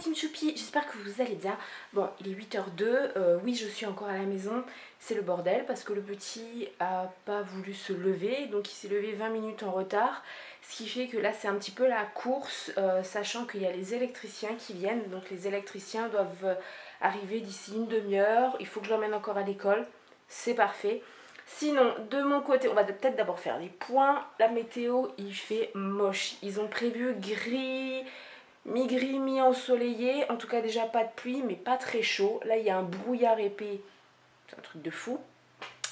team Choupi, j'espère que vous allez bien. Bon, il est 8h02, oui je suis encore à la maison, c'est le bordel parce que le petit a pas voulu se lever, donc il s'est levé 20 minutes en retard, ce qui fait que là c'est un petit peu la course, sachant qu'il y a les électriciens qui viennent, donc les électriciens doivent arriver d'ici une demi-heure, il faut que je l'emmène encore à l'école, c'est parfait. Sinon, de mon côté, on va peut-être d'abord faire les points. La météo, il fait moche. Ils ont prévu gris, mi-gris, mi-ensoleillé. En tout cas, déjà pas de pluie, mais pas très chaud. Là, il y a un brouillard épais. C'est un truc de fou.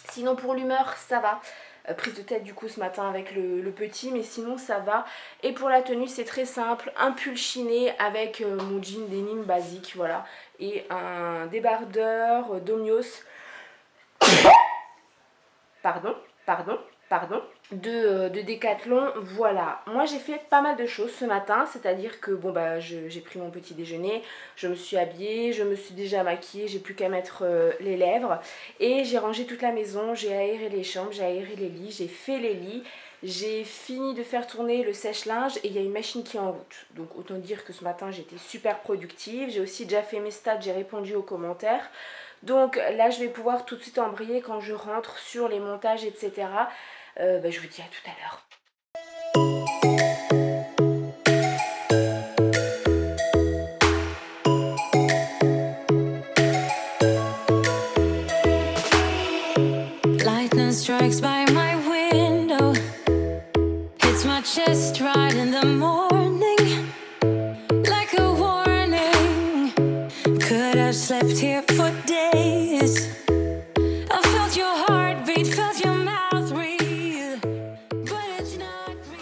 Sinon, pour l'humeur, ça va. Prise de tête du coup ce matin avec le petit, mais sinon ça va. Et pour la tenue, c'est très simple. Un pull chiné avec mon jean denim basique, voilà. Et un débardeur Domios. Pardon, de Décathlon. Voilà, moi j'ai fait pas mal de choses ce matin, c'est-à-dire que bon bah j'ai pris mon petit déjeuner, je me suis habillée, je me suis déjà maquillée, j'ai plus qu'à mettre les lèvres et j'ai rangé toute la maison, j'ai aéré les chambres, j'ai aéré les lits, j'ai fait les lits. J'ai fini de faire tourner le sèche-linge et il y a une machine qui est en route. Donc autant dire que ce matin j'étais super productive. J'ai aussi déjà fait mes stats, j'ai répondu aux commentaires. Donc là je vais pouvoir tout de suite embrayer quand je rentre sur les montages etc. Je vous dis à tout à l'heure. Lightning strikes by my window, hits my chest right in the morning, like a warning. Could have slept here for days. I felt your heartbeat, felt your mouth breathe, but it's not real.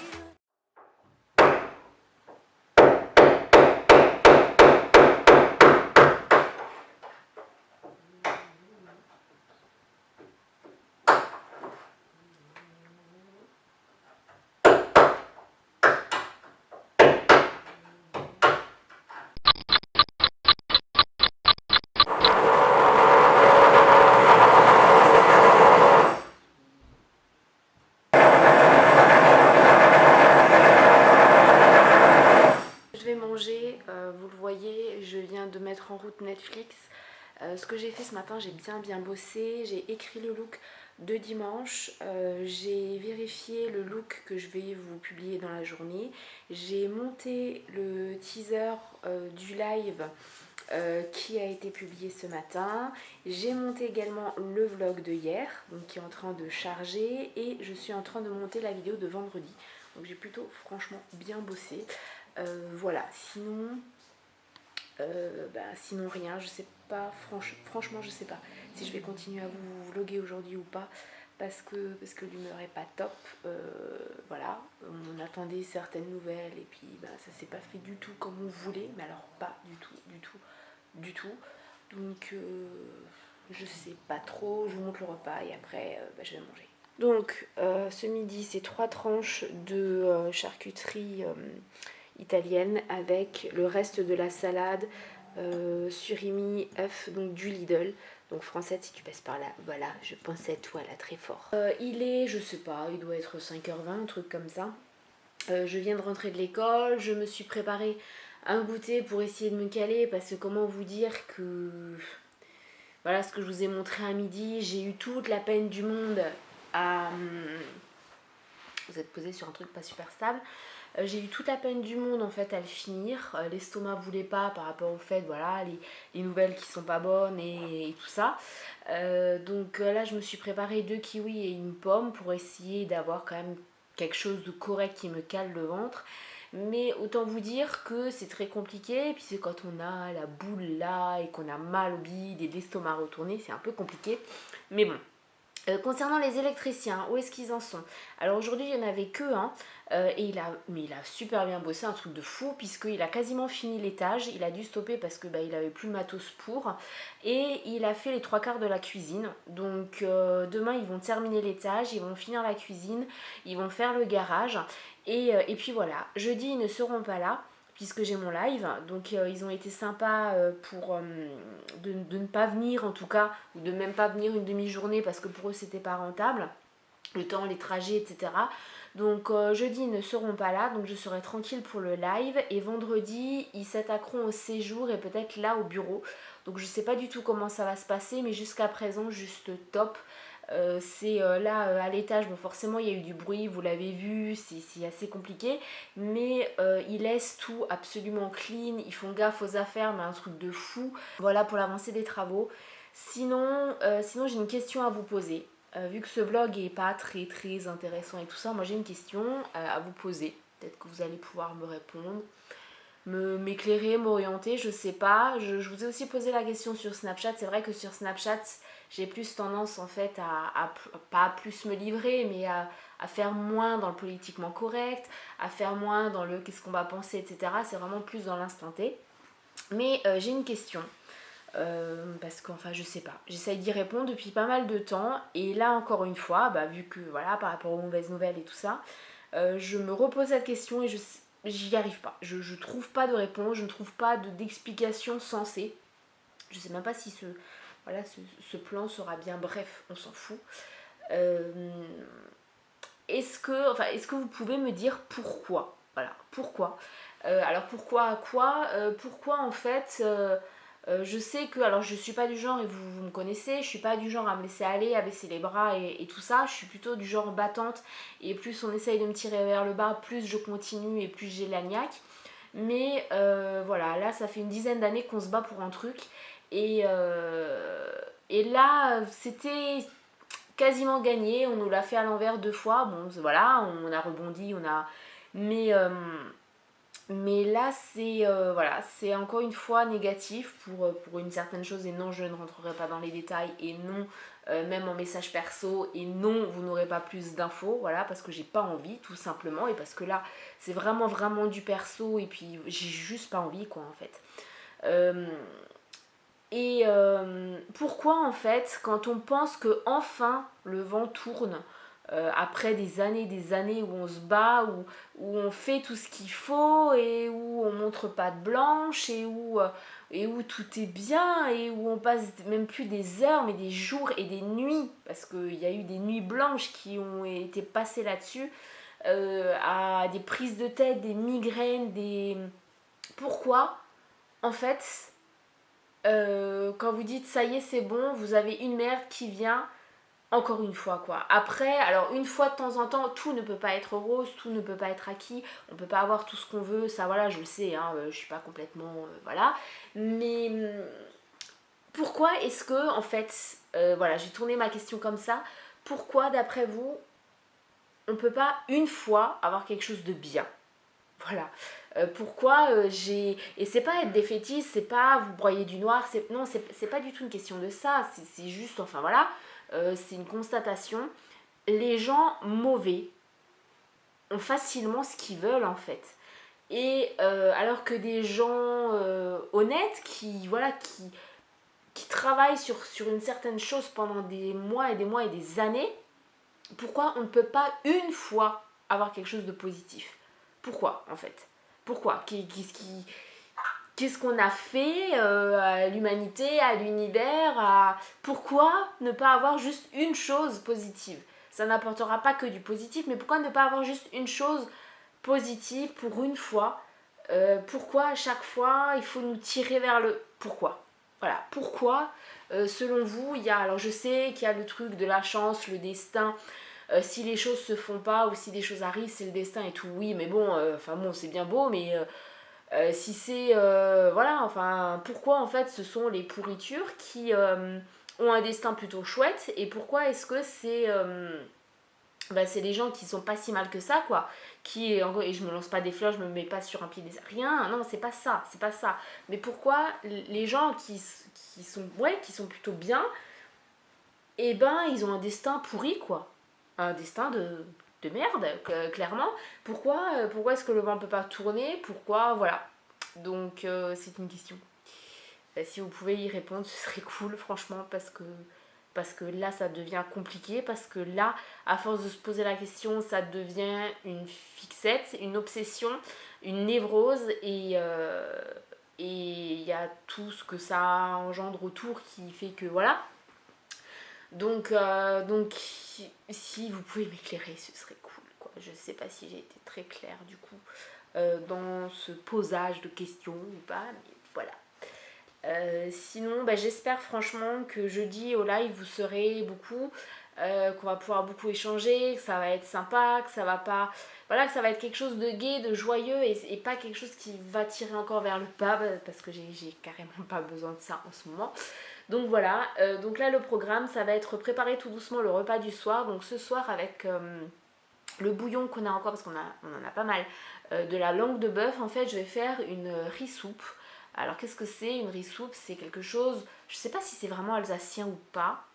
Je vais manger, vous le voyez, je viens de mettre en route Netflix. Ce que j'ai fait ce matin, j'ai bien bossé, j'ai écrit le look de dimanche, j'ai vérifié le look que je vais vous publier dans la journée, j'ai monté le teaser du live qui a été publié ce matin, j'ai monté également le vlog de hier, donc qui est en train de charger, et je suis en train de monter la vidéo de vendredi. Donc j'ai plutôt franchement bien bossé. Voilà, sinon rien, je sais pas, franchement je sais pas si je vais continuer à vous vlogger aujourd'hui ou pas parce que l'humeur est pas top. Voilà, on attendait certaines nouvelles et puis ça s'est pas fait du tout comme on voulait, mais alors pas du tout. Donc je sais pas trop, je vous montre le repas et après je vais manger. Donc ce midi c'est 3 tranches de charcuterie italienne avec le reste de la salade surimi œuf, donc du Lidl. Donc Francette, si tu passes par là, voilà, je pensais à toi là très fort. Il est, je sais pas, il doit être 5h20, un truc comme ça. Je viens de rentrer de l'école, je me suis préparé un goûter pour essayer de me caler parce que comment vous dire que... Voilà ce que je vous ai montré à midi, j'ai eu toute la peine du monde à... Vous êtes posé sur un truc pas super stable. J'ai eu toute la peine du monde en fait à le finir. L'estomac voulait pas par rapport au fait, voilà, les nouvelles qui sont pas bonnes et tout ça. Donc là je me suis préparé 2 kiwis et une pomme pour essayer d'avoir quand même quelque chose de correct qui me cale le ventre. Mais autant vous dire que c'est très compliqué. Et puis c'est quand on a la boule là et qu'on a mal au bide et l'estomac retourné, c'est un peu compliqué. Mais bon. Concernant les électriciens, où est-ce qu'ils en sont? Alors aujourd'hui il n'y en avait que un et il a super bien bossé, un truc de fou puisqu'il a quasiment fini l'étage, il a dû stopper parce que il avait plus le matos pour et il a fait les 3/4 de la cuisine. Donc demain ils vont terminer l'étage, ils vont finir la cuisine, ils vont faire le garage et puis voilà, jeudi ils ne seront pas là puisque j'ai mon live, donc ils ont été sympas pour de ne pas venir en tout cas, ou de même pas venir une demi-journée parce que pour eux c'était pas rentable. le temps, les trajets, etc. Donc jeudi ils ne seront pas là, donc je serai tranquille pour le live. Et vendredi ils s'attaqueront au séjour et peut-être là au bureau. Donc je sais pas du tout comment ça va se passer, mais jusqu'à présent juste top. C'est là à l'étage, bon forcément il y a eu du bruit, vous l'avez vu, c'est assez compliqué, mais ils laissent tout absolument clean, ils font gaffe aux affaires, mais un truc de fou. Voilà pour l'avancée des travaux. Sinon j'ai une question à vous poser. Vu que ce vlog est pas très très intéressant et tout ça, moi j'ai une question à vous poser. Peut-être que vous allez pouvoir me répondre, m'éclairer, m'orienter, je sais pas. Je vous ai aussi posé la question sur Snapchat. C'est vrai que sur Snapchat, j'ai plus tendance en fait pas à plus me livrer, mais à faire moins dans le politiquement correct, à faire moins dans le qu'est-ce qu'on va penser, etc. C'est vraiment plus dans l'instant T. Mais j'ai une question. Parce qu'enfin je sais pas, j'essaye d'y répondre depuis pas mal de temps et là encore une fois, vu que voilà par rapport aux mauvaises nouvelles et tout ça, je me repose cette question et j'y arrive pas, je trouve pas de réponse, je ne trouve pas d'explication sensée, je sais même pas si ce plan sera bien, bref on s'en fout. Est-ce que vous pouvez me dire pourquoi, voilà, pourquoi alors pourquoi quoi pourquoi en fait je sais que, alors je suis pas du genre, et vous me connaissez, je suis pas du genre à me laisser aller, à baisser les bras et tout ça, je suis plutôt du genre battante, et plus on essaye de me tirer vers le bas, plus je continue et plus j'ai la niaque. Mais voilà, là ça fait une dizaine d'années qu'on se bat pour un truc, et, et là c'était quasiment gagné, on nous l'a fait à l'envers 2 fois, bon voilà, on a rebondi, mais mais là, c'est encore une fois négatif pour une certaine chose. Et non, je ne rentrerai pas dans les détails. Et non, même en message perso. Et non, vous n'aurez pas plus d'infos. Voilà, parce que j'ai pas envie, tout simplement. Et parce que là, c'est vraiment, vraiment du perso. Et puis, j'ai juste pas envie, quoi, en fait. Pourquoi, en fait, quand on pense que enfin le vent tourne, après des années où on se bat, où on fait tout ce qu'il faut et où on montre pas de blanche et où tout est bien et où on passe même plus des heures mais des jours et des nuits, parce qu'il y a eu des nuits blanches qui ont été passées là-dessus, à des prises de tête, des migraines, Pourquoi, en fait, quand vous dites ça y est c'est bon, vous avez une merde qui vient encore une fois quoi. Après, alors une fois de temps en temps, tout ne peut pas être rose, tout ne peut pas être acquis, on peut pas avoir tout ce qu'on veut, ça voilà, je le sais, hein, je suis pas complètement voilà. Mais pourquoi est-ce que en fait, voilà, j'ai tourné ma question comme ça, pourquoi d'après vous, on peut pas une fois avoir quelque chose de bien? Voilà. Pourquoi j'ai... Et c'est pas être défaitiste, c'est pas vous broyer du noir, non, c'est pas du tout une question de ça, c'est juste, enfin voilà, c'est une constatation. Les gens mauvais ont facilement ce qu'ils veulent en fait. Et alors que des gens honnêtes qui travaillent sur une certaine chose pendant des mois et des mois et des années, pourquoi on ne peut pas une fois avoir quelque chose de positif? Pourquoi en fait? Pourquoi? Qu'est-ce qu'on a fait à l'humanité, à l'univers, Pourquoi ne pas avoir juste une chose positive? Ça n'apportera pas que du positif, mais pourquoi ne pas avoir juste une chose positive pour une fois? Pourquoi à chaque fois il faut nous tirer vers le... Pourquoi? Voilà, pourquoi selon vous, il y a... Alors je sais qu'il y a le truc de la chance, le destin, si les choses se font pas ou si des choses arrivent, c'est le destin et tout, oui, mais bon, c'est bien beau, mais si c'est voilà, enfin pourquoi en fait ce sont les pourritures qui ont un destin plutôt chouette, et pourquoi est-ce que c'est les gens qui sont pas si mal que ça quoi, et je me lance pas des fleurs, je me mets pas sur un pied des rien, non, c'est pas ça, mais pourquoi les gens qui sont plutôt bien, et ils ont un destin pourri quoi, un destin de merde, clairement. Pourquoi est-ce que le vent ne peut pas tourner? Pourquoi? Voilà. Donc c'est une question. Si vous pouvez y répondre, ce serait cool, franchement, parce que là, ça devient compliqué, parce que là, à force de se poser la question, ça devient une fixette, une obsession, une névrose, et il y a tout ce que ça engendre autour qui fait que, voilà. Donc si vous pouvez m'éclairer, ce serait cool, quoi. Je sais pas si j'ai été très claire du coup dans ce posage de questions ou pas, mais voilà. Sinon, j'espère franchement que jeudi au live vous serez beaucoup, qu'on va pouvoir beaucoup échanger, que ça va être sympa, que ça va pas, voilà, que ça va être quelque chose de gai, de joyeux et pas quelque chose qui va tirer encore vers le bas parce que j'ai carrément pas besoin de ça en ce moment. Donc voilà, donc là le programme ça va être préparer tout doucement le repas du soir. Donc ce soir avec le bouillon qu'on a encore, parce qu'on en a pas mal, de la langue de bœuf, en fait je vais faire une riz soupe. Alors qu'est-ce que c'est une riz soupe? C'est quelque chose, je sais pas si c'est vraiment alsacien ou pas,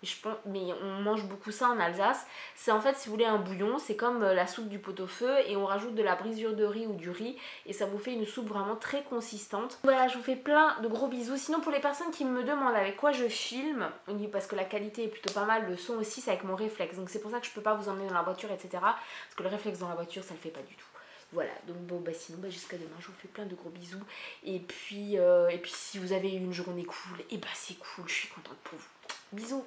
mais on mange beaucoup ça en Alsace. C'est en fait, si vous voulez, un bouillon, c'est comme la soupe du pot-au-feu et on rajoute de la brisure de riz ou du riz et ça vous fait une soupe vraiment très consistante. Voilà, je vous fais plein de gros bisous. Sinon pour les personnes qui me demandent avec quoi je filme, parce que la qualité est plutôt pas mal, le son aussi c'est avec mon réflexe, donc c'est pour ça que je peux pas vous emmener dans la voiture, etc. Parce que le réflexe dans la voiture ça le fait pas du tout. Voilà, donc bon sinon jusqu'à demain, je vous fais plein de gros bisous. Et puis si vous avez une journée cool, et c'est cool, je suis contente pour vous. Bisous.